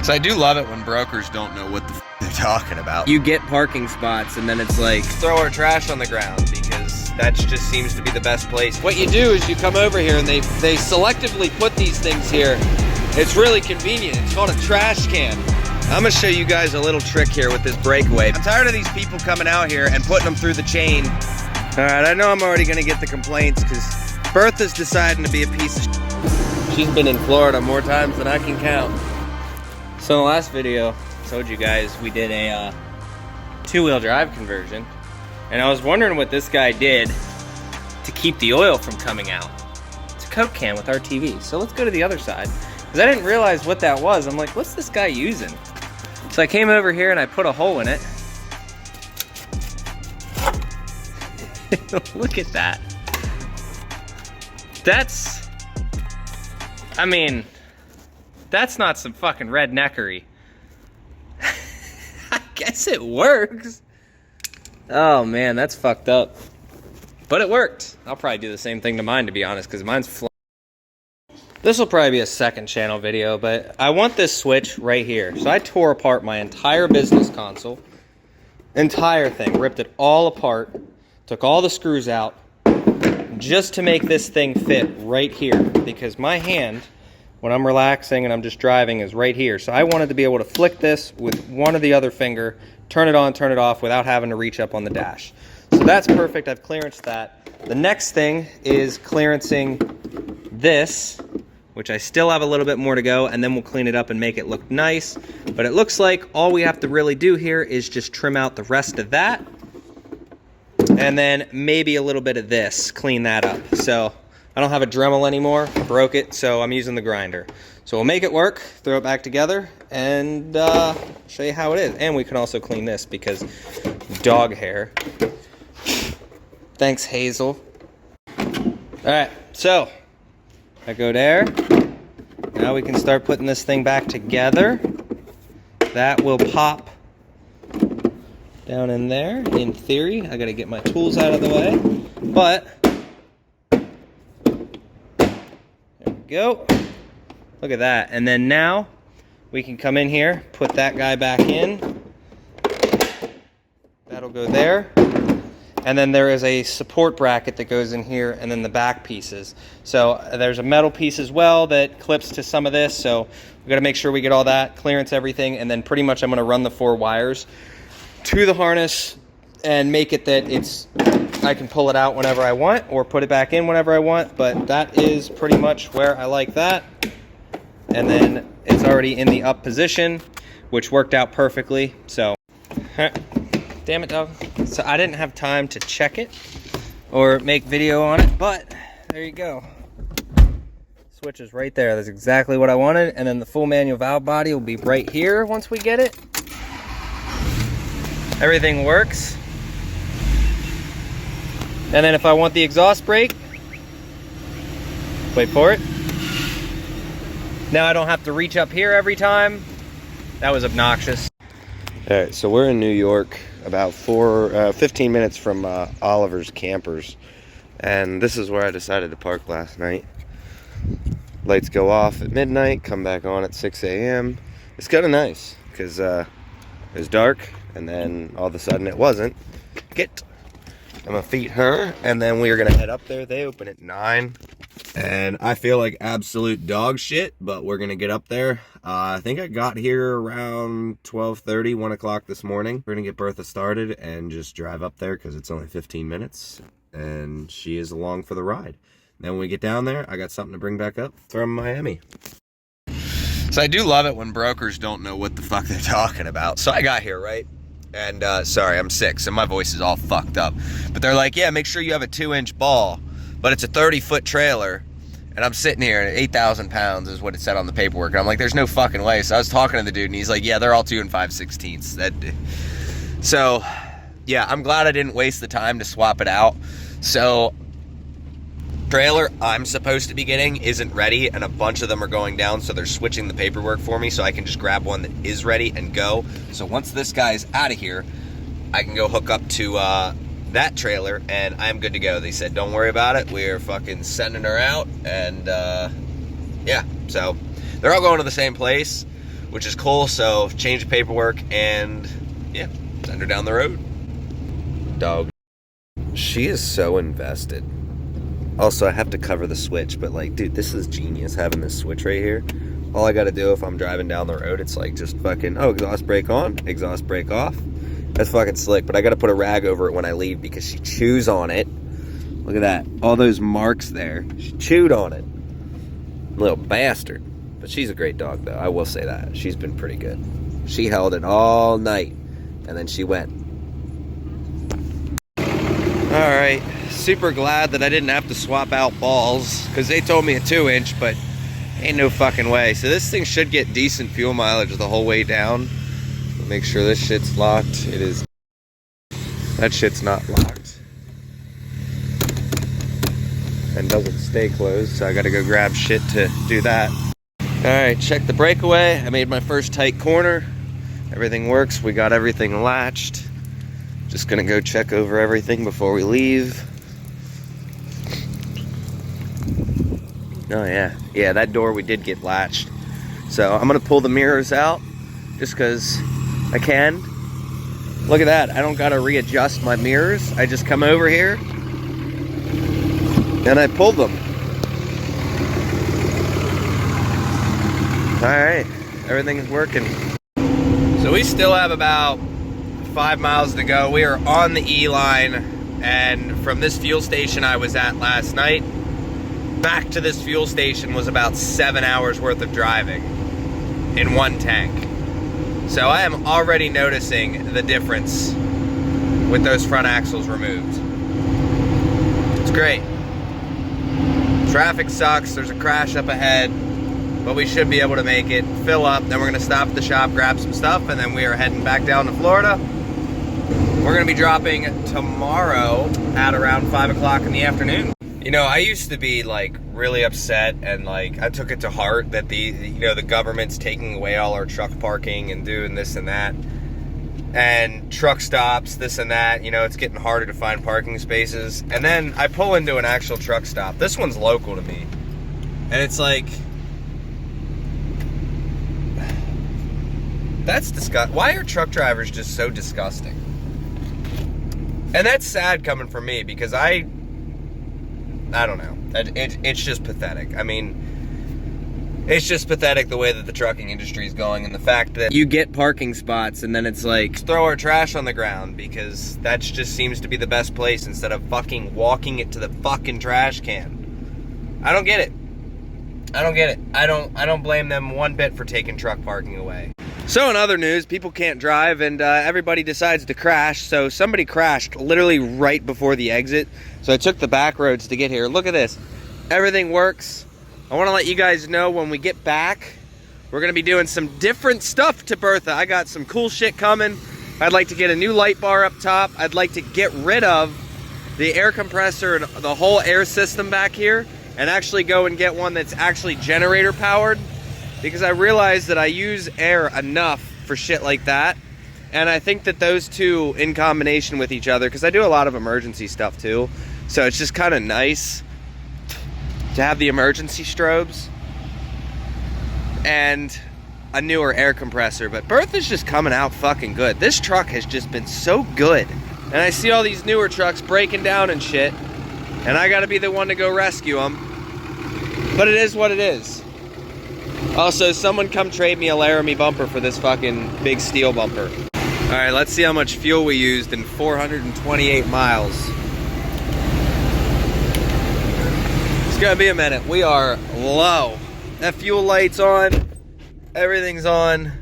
So I do love it when brokers don't know what the f they're talking about. You get parking spots and then it's like, Throw our trash on the ground because that just seems to be the best place. what you do is you come over here and they selectively put these things here. It's really convenient. It's called a trash can. I'm gonna show you guys a little trick here with this breakaway. I'm tired of these people coming out here and putting them through the chain. All right, I know I'm already gonna get the complaints because Bertha's deciding to be a piece of shit. She's been in Florida more times than I can count. So in the last video, I told you guys we did a two-wheel drive conversion. And I was wondering what this guy did to keep the oil from coming out. It's a Coke can with RTV. So let's go to the other side. Because I didn't realize what that was. I'm like, what's this guy using? So I came over here and I put a hole in it. Look at that. That's, I mean, that's not some fucking redneckery. I guess it works. Oh man, that's fucked up. But it worked. I'll probably do the same thing to mine, to be honest, because mine's flying. This will probably be a second channel video, but I want this switch right here. So I tore apart my entire business console. Entire thing. Ripped it all apart. Took all the screws out. Just to make this thing fit right here. Because my hand, when I'm relaxing and I'm just driving, is right here. So I wanted to be able to flick this with one or the other finger, turn it on, turn it off without having to reach up on the dash. So that's perfect. I've clearanced that. The next thing is clearancing this, which I still have a little bit more to go, and then we'll clean it up and make it look nice. But it looks like all we have to really do here is just trim out the rest of that. And then maybe a little bit of this, clean that up. So I don't have a Dremel anymore, broke it, so I'm using the grinder. So we'll make it work, throw it back together, and show you how it is. And we can also clean this because dog hair. Thanks, Hazel. All right, so I go there. Now we can start putting this thing back together. That will pop down in there, in theory. I gotta get my tools out of the way, but there we go. Look at that. And then now we can come in here, put that guy back in. That'll go there. And then there is a support bracket that goes in here, and then the back pieces. So there's a metal piece as well that clips to some of this. So we got to make sure we get all that, clearance everything, and then pretty much I'm going to run the 4 wires to the harness and make it that I can pull it out whenever I want or put it back in whenever I want. But that is pretty much where I like that. And then it's already in the up position, which worked out perfectly. So damn it, dog. So I didn't have time to check it or make video on it, but there you go. Switch is right there. That's exactly what I wanted. And then the full manual valve body will be right here once we get it. Everything works. And then if I want the exhaust brake, wait for it. Now I don't have to reach up here every time. That was obnoxious. All right, so we're in New York, about 15 minutes from Oliver's Campers, and this is where I decided to park last night. Lights go off at midnight, come back on at 6 a.m. It's kind of nice because it was dark, and then all of a sudden it wasn't. I'm gonna feed her, and then we are gonna head up there. They open at 9, and I feel like absolute dog shit, but we're gonna get up there. I think I got here around 12:30, 1 o'clock this morning. We're gonna get Bertha started and just drive up there because it's only 15 minutes, and she is along for the ride. Then when we get down there, I got something to bring back up from Miami. So I do love it when brokers don't know what the fuck they're talking about. So I got here, right? And sorry, I'm sick, so my voice is all fucked up. But they're like, yeah, make sure you have a 2-inch ball, but it's a 30-foot trailer. And I'm sitting here, and 8,000 pounds is what it said on the paperwork. And I'm like, there's no fucking way. So I was talking to the dude, and he's like, yeah, they're all 2 5/16. So, yeah, I'm glad I didn't waste the time to swap it out. So, trailer I'm supposed to be getting isn't ready, and a bunch of them are going down, so they're switching the paperwork for me so I can just grab one that is ready and go. So once this guy's out of here, I can go hook up to that trailer, and I'm good to go. They said, don't worry about it. We're fucking sending her out, and yeah, so they're all going to the same place, which is cool. So change the paperwork and yeah, send her down the road. Dog. She is so invested. Also, I have to cover the switch, but like, dude, this is genius having this switch right here. All I gotta do if I'm driving down the road, it's like just fucking, oh, exhaust brake on, exhaust brake off. That's fucking slick, but I gotta put a rag over it when I leave because she chews on it. Look at that, all those marks there. She chewed on it. Little bastard. But she's a great dog though, I will say that. She's been pretty good. She held it all night, and then she went. Alright, super glad that I didn't have to swap out balls, because they told me a 2-inch, but ain't no fucking way. So this thing should get decent fuel mileage the whole way down. Make sure this shit's locked. It is. That shit's not locked. And doesn't stay closed, so I gotta go grab shit to do that. Alright, check the breakaway. I made my first tight corner. Everything works. We got everything latched. Just gonna go check over everything before we leave. Oh yeah, yeah, that door we did get latched. So I'm gonna pull the mirrors out just cause I can. Look at that, I don't gotta readjust my mirrors. I just come over here and I pull them. All right, everything is working. So we still have about 5 miles to go. We are on the E line, and from this fuel station I was at last night, back to this fuel station was about 7 hours worth of driving in one tank. So I am already noticing the difference with those front axles removed. It's great. Traffic sucks, there's a crash up ahead, but we should be able to make it, fill up, then we're gonna stop at the shop, grab some stuff, and then we are heading back down to Florida. We're gonna be dropping tomorrow at around 5 o'clock in the afternoon. You know, I used to be like really upset, and like I took it to heart that the government's taking away all our truck parking and doing this and that, and truck stops, this and that. You know, it's getting harder to find parking spaces. And then I pull into an actual truck stop. This one's local to me, and it's like, that's disgusting. Why are truck drivers just so disgusting? And that's sad coming from me, because I don't know. It's just pathetic. I mean, it's just pathetic the way that the trucking industry is going, and the fact that You get parking spots and then it's like, throw our trash on the ground, because that just seems to be the best place instead of fucking walking it to the fucking trash can. I don't get it. I don't get it. I don't blame them one bit for taking truck parking away. So in other news, people can't drive, and everybody decides to crash. So somebody crashed literally right before the exit. So I took the back roads to get here. Look at this. Everything works. I want to let you guys know when we get back, we're going to be doing some different stuff to Bertha. I got some cool shit coming. I'd like to get a new light bar up top. I'd like to get rid of the air compressor and the whole air system back here, and actually go and get one that's actually generator powered. Because I realize that I use air enough for shit like that. And I think that those two in combination with each other, because I do a lot of emergency stuff too, so it's just kind of nice to have the emergency strobes and a newer air compressor. But Bertha's just coming out fucking good. This truck has just been so good. And I see all these newer trucks breaking down and shit, and I gotta be the one to go rescue them. But it is what it is. Also, someone come trade me a Laramie bumper for this fucking big steel bumper. All right, let's see how much fuel we used in 428 miles. It's gonna be a minute. We are low. That fuel light's on. Everything's on.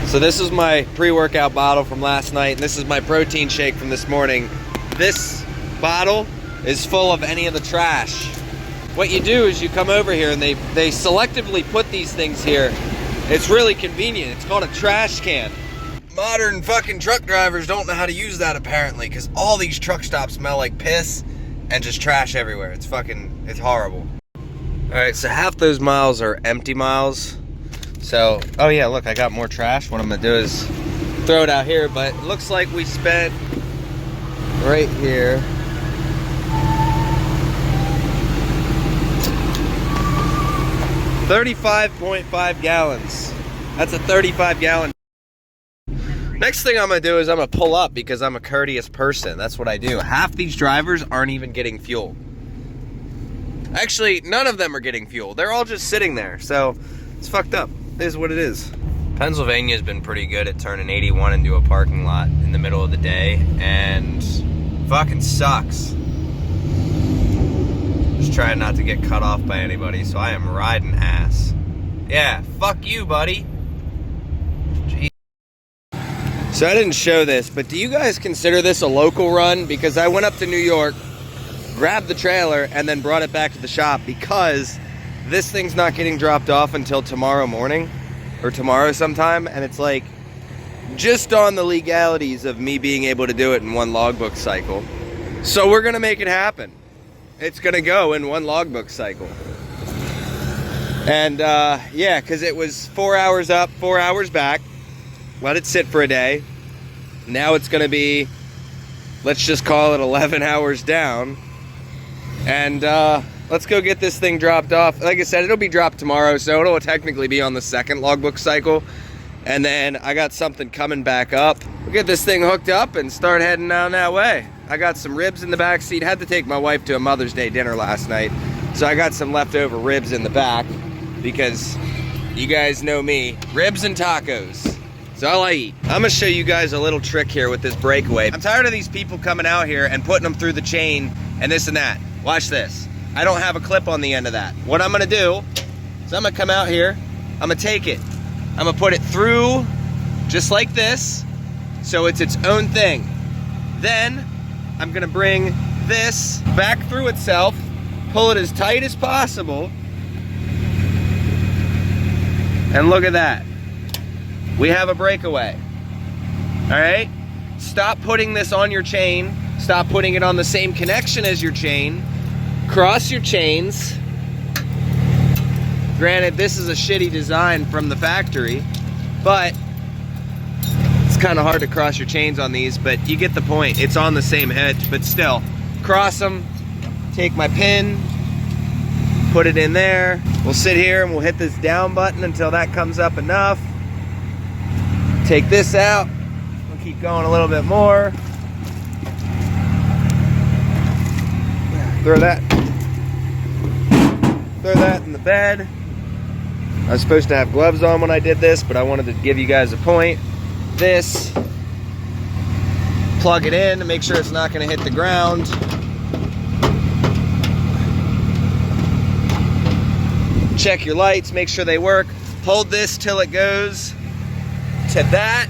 So this is my pre-workout bottle from last night, and this is my protein shake from this morning. This bottle is full of any of the trash. What you do is you come over here, and they selectively put these things here. It's really convenient. It's called a trash can. Modern fucking truck drivers don't know how to use that apparently, because all these truck stops smell like piss and just trash everywhere. It's horrible. All right, so half those miles are empty miles. So, oh yeah, look, I got more trash. What I'm gonna do is throw it out here, but it looks like we spent right here 35.5 gallons. That's a 35-gallon. Next thing I'm gonna do is I'm gonna pull up because I'm a courteous person. That's what I do. Half these drivers aren't even getting fuel. Actually, none of them are getting fuel. They're all just sitting there. So it's fucked up. It is what it is. Pennsylvania's been pretty good at turning 81 into a parking lot in the middle of the day, and fucking sucks. Just trying not to get cut off by anybody, so I am riding ass. Yeah, fuck you, buddy. Jeez. So I didn't show this, but do you guys consider this a local run? Because I went up to New York, grabbed the trailer, and then brought it back to the shop because this thing's not getting dropped off until tomorrow morning. Or tomorrow sometime, and it's like just on the legalities of me being able to do it in one logbook cycle. So we're gonna make it happen. It's gonna go in one logbook cycle. And yeah, because it was 4 hours up, 4 hours back. Let it sit for a day. Now it's gonna be, let's just call it 11 hours down. And let's go get this thing dropped off. Like I said, it'll be dropped tomorrow, so it'll technically be on the second logbook cycle. And then I got something coming back up. We'll get this thing hooked up and start heading down that way. I got some ribs in the back seat. Had to take my wife to a Mother's Day dinner last night, so I got some leftover ribs in the back because you guys know me, ribs and tacos. That's all I eat. I'm gonna show you guys a little trick here with this breakaway. I'm tired of these people coming out here and putting them through the chain and this and that. Watch this. I don't have a clip on the end of that. What I'm gonna do is I'm gonna come out here, I'm gonna take it, I'm gonna put it through just like this, so it's its own thing. Then I'm gonna bring this back through itself, pull it as tight as possible, and look at that. We have a breakaway. All right? Stop putting this on your chain. Stop putting it on the same connection as your chain. Cross your chains. Granted, this is a shitty design from the factory, but it's kind of hard to cross your chains on these, but you get the point. It's on the same edge, but still. Cross them, take my pin, put it in there. We'll sit here and we'll hit this down button until that comes up enough. Take this out. We'll keep going a little bit more. Throw that in the bed. I was supposed to have gloves on when I did this, but I wanted to give you guys a point. This, plug it in to make sure it's not going to hit the ground. Check your lights, make sure they work. Hold this till it goes to that,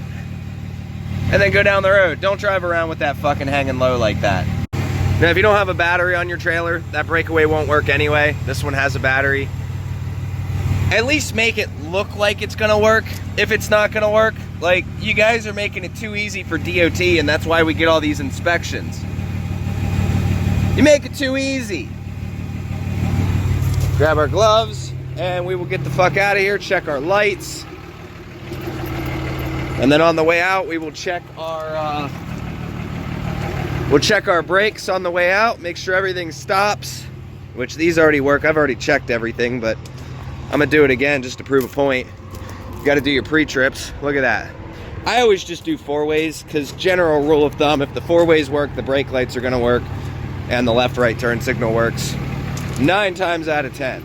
and then go down the road. Don't drive around with that fucking hanging low like that. Now, if you don't have a battery on your trailer, that breakaway won't work anyway. This one has a battery. At least make it look like it's gonna work. If it's not gonna work, like, you guys are making it too easy for DOT, and that's why we get all these inspections. You make it too easy. Grab our gloves, and we will get the fuck out of here, check our lights. And then on the way out, we will check our brakes on the way out, make sure everything stops, which these already work. I've already checked everything, but I'm gonna do it again just to prove a point. You gotta do your pre-trips. Look at that. I always just do 4-ways, because general rule of thumb, if the 4-ways work, the brake lights are gonna work, and the left-right turn signal works 9 times out of 10.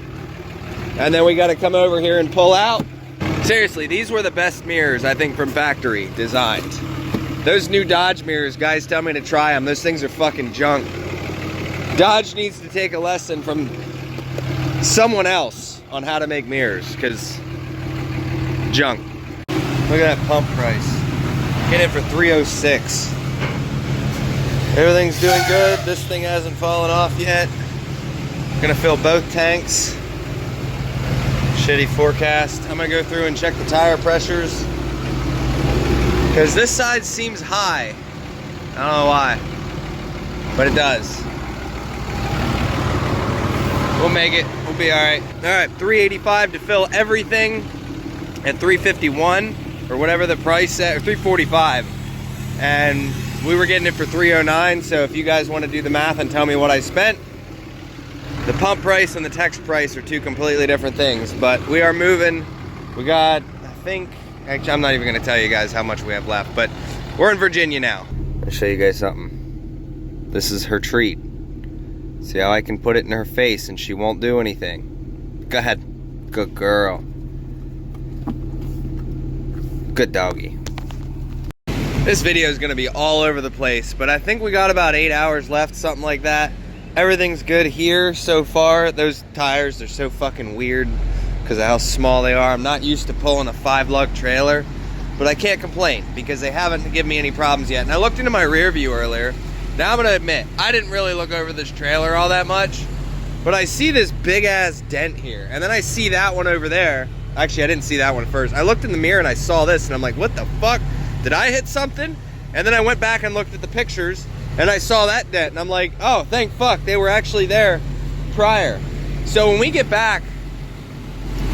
And then we gotta come over here and pull out. Seriously, these were the best mirrors, I think, from factory designed. Those new Dodge mirrors, guys tell me to try them. Those things are fucking junk. Dodge needs to take a lesson from someone else on how to make mirrors, because junk. Look at that pump price. Get it for $306. Everything's doing good. This thing hasn't fallen off yet. Gonna fill both tanks. Shitty forecast. I'm gonna go through and check the tire pressures, because this side seems high. I don't know why, but it does. We'll make it. We'll be all right. All right, $385 to fill everything, at $351 or whatever the price said, or $345, and we were getting it for $309. So if you guys want to do the math and tell me what I spent, the pump price and the text price are two completely different things, but we are moving. We got think, actually, I'm not even gonna tell you guys how much we have left, but we're in Virginia now. I'll show you guys something. This is her treat. See how I can put it in her face and she won't do anything. Go ahead. Good girl. Good doggy. This video is gonna be all over the place, but I think we got about 8 hours left, something like that. Everything's good here so far. Those tires, they're so fucking weird because of how small they are. I'm not used to pulling a 5-lug trailer, but I can't complain because they haven't given me any problems yet. And I looked into my rear view earlier. Now I'm gonna admit, I didn't really look over this trailer all that much, but I see this big ass dent here. And then I see that one over there. Actually, I didn't see that one first. I looked in the mirror and I saw this and I'm like, what the fuck? Did I hit something? And then I went back and looked at the pictures and I saw that dent and I'm like, oh, thank fuck, they were actually there prior. So when we get back,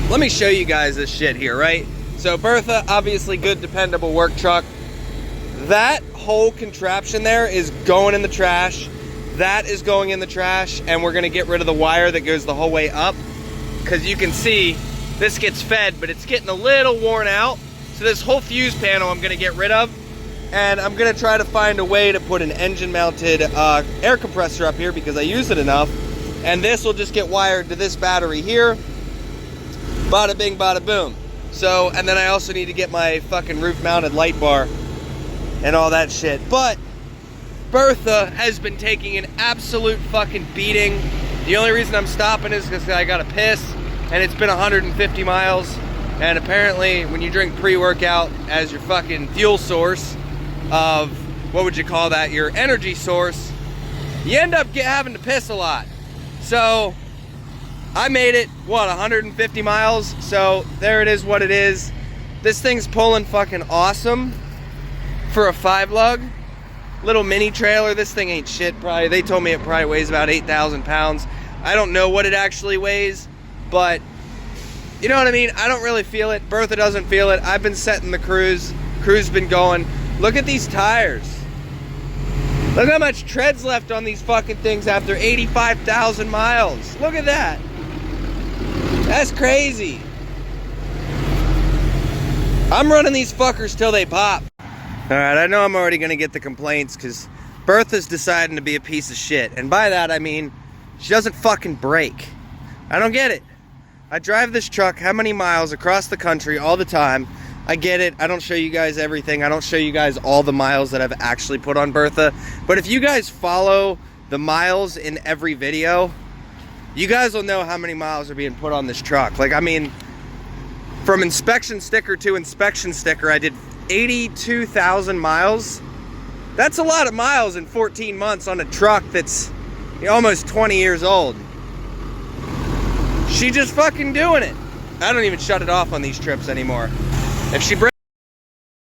let me show you guys this shit here, right? So Bertha, obviously good, dependable work truck. That whole contraption there is going in the trash. That is going in the trash, and we're gonna get rid of the wire that goes the whole way up, because you can see this gets fed, but it's getting a little worn out. So this whole fuse panel I'm gonna get rid of, and I'm gonna try to find a way to put an engine mounted air compressor up here because I use it enough, and this will just get wired to this battery here. Bada bing, bada boom. So, and then I also need to get my fucking roof mounted light bar and all that shit. But Bertha has been taking an absolute fucking beating. The only reason I'm stopping is because I gotta piss, and it's been 150 miles. And apparently, when you drink pre-workout as your fucking fuel source of, what would you call that, your energy source, you end up having to piss a lot. So, I made it, what, 150 miles? So, there it is what it is. This thing's pulling fucking awesome for a 5-lug. Little mini trailer. This thing ain't shit, probably. They told me it probably weighs about 8,000 pounds. I don't know what it actually weighs, but you know what I mean? I don't really feel it. Bertha doesn't feel it. I've been setting the cruise. Crew's been going. Look at these tires. Look how much tread's left on these fucking things after 85,000 miles. Look at that. That's crazy. I'm running these fuckers till they pop. Alright, I know I'm already gonna get the complaints because Bertha's deciding to be a piece of shit. And by that I mean, she doesn't fucking brake. I don't get it. I drive this truck how many miles across the country all the time. I get it. I don't show you guys everything. I don't show you guys all the miles that I've actually put on Bertha. But if you guys follow the miles in every video, you guys will know how many miles are being put on this truck. Like, I mean, from inspection sticker to inspection sticker, I did 82,000 miles. That's a lot of miles in 14 months on a truck that's almost 20 years old. She just fucking doing it. I don't even shut it off on these trips anymore. If she breaks...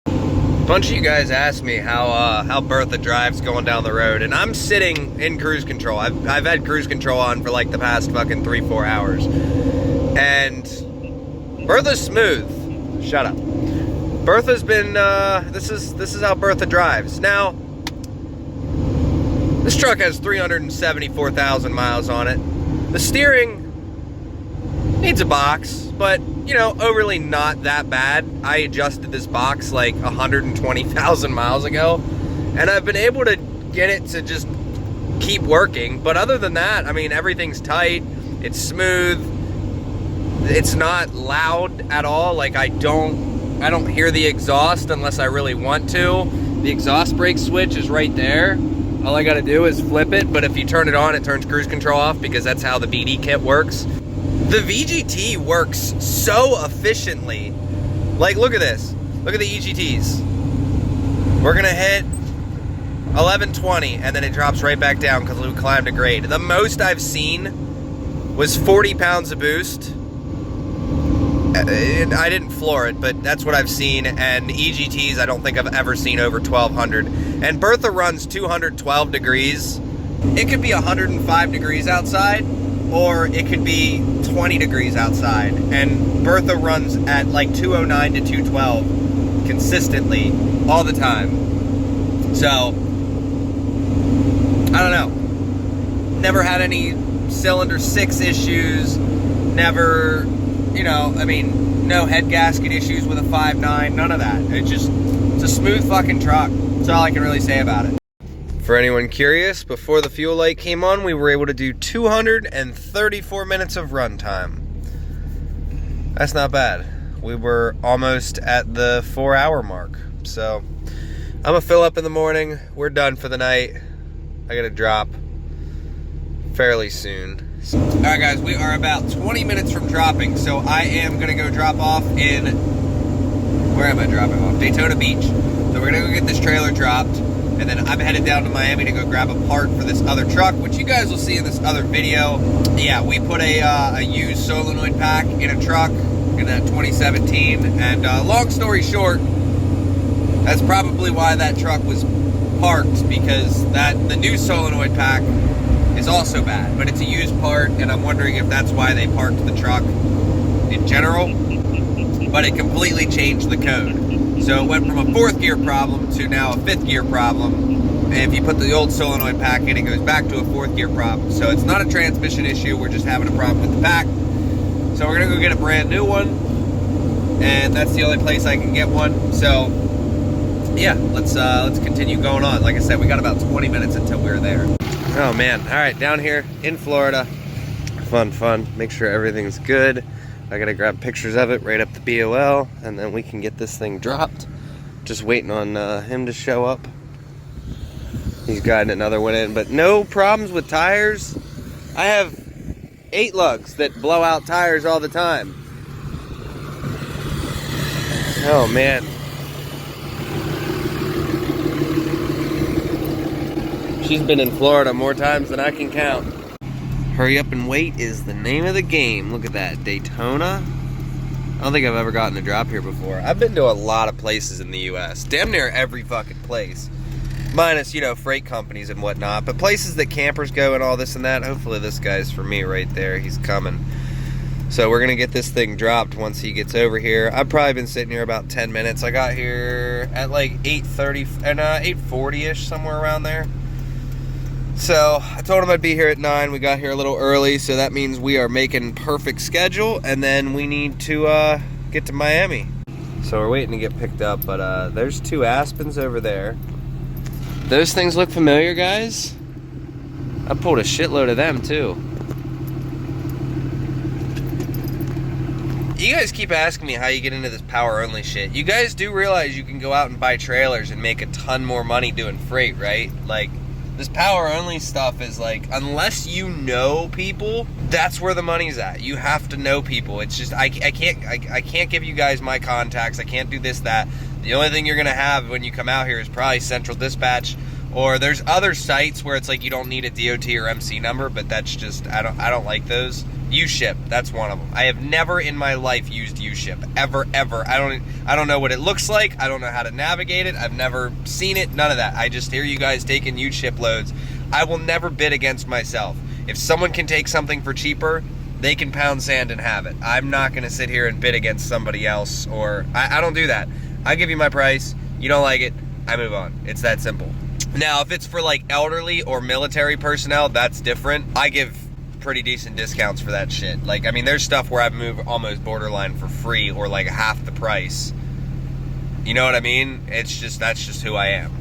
A bunch of you guys asked me how Bertha drives going down the road, and I'm sitting in cruise control. I've had cruise control on for like the past fucking 3-4 hours. And Bertha's smooth. Shut up. Bertha's been, this is how Bertha drives. Now, this truck has 374,000 miles on it. The steering needs a box, but, you know, overly not that bad. I adjusted this box like 120,000 miles ago, and I've been able to get it to just keep working. But other than that, I mean, everything's tight, it's smooth, it's not loud at all. Like, I don't hear the exhaust unless I really want to. The exhaust brake switch is right there. All I gotta do is flip it, but if you turn it on, it turns cruise control off because that's how the BD kit works. The VGT works so efficiently. Like, look at this. Look at the EGTs. We're gonna hit 1120 and then it drops right back down because we climbed a grade. The most I've seen was 40 pounds of boost. I didn't floor it, but that's what I've seen, and EGTs I don't think I've ever seen over 1200. And Bertha runs 212 degrees. It could be 105 degrees outside, or it could be 20 degrees outside, and Bertha runs at like 209 to 212 consistently all the time. So I don't know. Never had any cylinder 6 issues. Never, you know, I mean, no head gasket issues with a 5.9, none of that. It's a smooth fucking truck. That's all I can really say about it. For anyone curious, before the fuel light came on, we were able to do 234 minutes of runtime. That's not bad. We were almost at the 4-hour mark. So I'm gonna fill up in the morning. We're done for the night. I gotta drop fairly soon. All right, guys, we are about 20 minutes from dropping, so I am gonna go drop off in, where am I dropping off? Daytona Beach. So we're gonna go get this trailer dropped, and then I'm headed down to Miami to go grab a part for this other truck, which you guys will see in this other video. Yeah, we put a used solenoid pack in a truck in a 2017, and long story short, that's probably why that truck was parked, because the new solenoid pack is also bad, but it's a used part, and I'm wondering if that's why they parked the truck in general. But it completely changed the code. So it went from a 4th gear problem to now a 5th gear problem. And if you put the old solenoid pack in, it goes back to a 4th gear problem. So it's not a transmission issue, we're just having a problem with the pack. So we're gonna go get a brand new one, and that's the only place I can get one. So yeah, let's continue going on. Like I said, we got about 20 minutes until we're there. Oh man, all right, down here in Florida. Fun. Make sure everything's good. I gotta grab pictures of it, write up the BOL, and then we can get this thing dropped. Just waiting on him to show up. He's guiding another one in, but no problems with tires. I have 8 lugs that blow out tires all the time. Oh man. She's been in Florida more times than I can count. Hurry up and wait is the name of the game. Look at that, Daytona. I don't think I've ever gotten a drop here before. I've been to a lot of places in the US, damn near every fucking place. Minus, you know, freight companies and whatnot, but places that campers go and all this and that. Hopefully this guy's for me right there, he's coming. So we're gonna get this thing dropped once he gets over here. I've probably been sitting here about 10 minutes. I got here at like 8:30 and 8:40-ish, somewhere around there. So I told him I'd be here at 9. We got here a little early, so that means we are making perfect schedule, and then we need to get to Miami. So we're waiting to get picked up, but there's 2 Aspens over there. Those things look familiar, guys. I pulled a shitload of them too. You guys keep asking me how you get into this power only shit. You guys do realize you can go out and buy trailers and make a ton more money doing freight, right? Like, this power only stuff is like, unless you know people, that's where the money's at. You have to know people. It's just, I can't give you guys my contacts. I can't do this, that. The only thing you're gonna have when you come out here is probably Central Dispatch, or there's other sites where it's like you don't need a DOT or MC number, but that's just, I don't like those. U-Ship, that's one of them. I have never in my life used U-Ship, ever. I don't know what it looks like. I don't know how to navigate it. I've never seen it, none of that. I just hear you guys taking U-Ship loads. I will never bid against myself. If someone can take something for cheaper, they can pound sand and have it. I'm not gonna sit here and bid against somebody else, or I don't do that. I give you my price, you don't like it, I move on. It's that simple. Now, if it's for like elderly or military personnel, that's different. I give pretty decent discounts for that shit. Like, I mean, there's stuff where I've moved almost borderline for free or like half the price. You know what I mean? It's just, that's just who I am.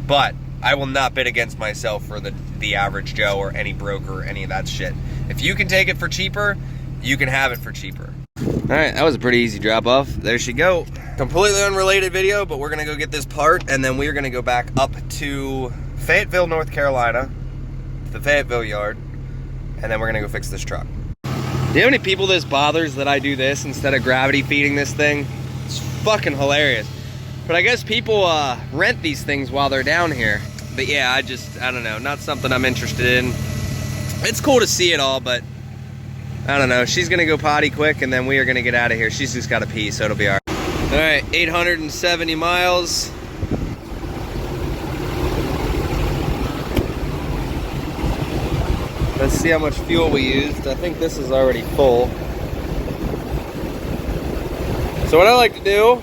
But I will not bid against myself for the average Joe or any broker or any of that shit. If you can take it for cheaper, you can have it for cheaper. All right, that was a pretty easy drop off. There she go. Completely unrelated video, but we're gonna go get this part, and then we're gonna go back up to Fayetteville, North Carolina, the Fayetteville yard, and then we're gonna go fix this truck. Do you know how many people this bothers that I do this instead of gravity feeding this thing? It's fucking hilarious. But I guess people rent these things while they're down here. But yeah, I don't know, not something I'm interested in. It's cool to see it all, but I don't know. She's gonna go potty quick, and then we are gonna get out of here. She's just gotta pee, so it'll be all right. All right, 870 miles. Let's see how much fuel we used. I think this is already full. So what I like to do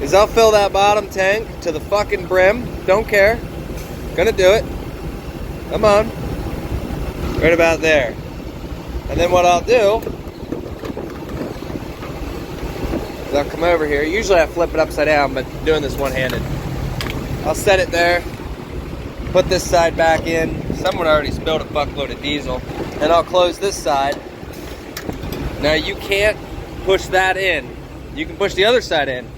is I'll fill that bottom tank to the fucking brim. Don't care. Gonna do it. Come on. Right about there. And then what I'll do So I'll come over here. Usually I flip it upside down, but doing this one-handed. I'll set it there, put this side back in. Someone already spilled a fuckload of diesel. And I'll close this side. Now you can't push that in. You can push the other side in,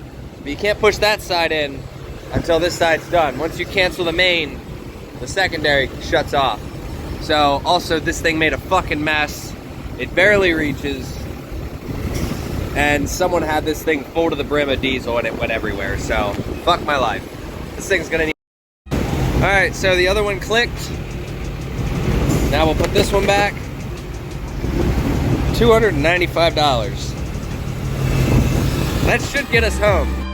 but you can't push that side in until this side's done. Once you cancel the main, the secondary shuts off. So also this thing made a fucking mess. It barely reaches. And someone had this thing full to the brim of diesel and it went everywhere. So fuck my life. This thing's gonna need. Alright, so the other one clicked. Now we'll put this one back. $295. That should get us home.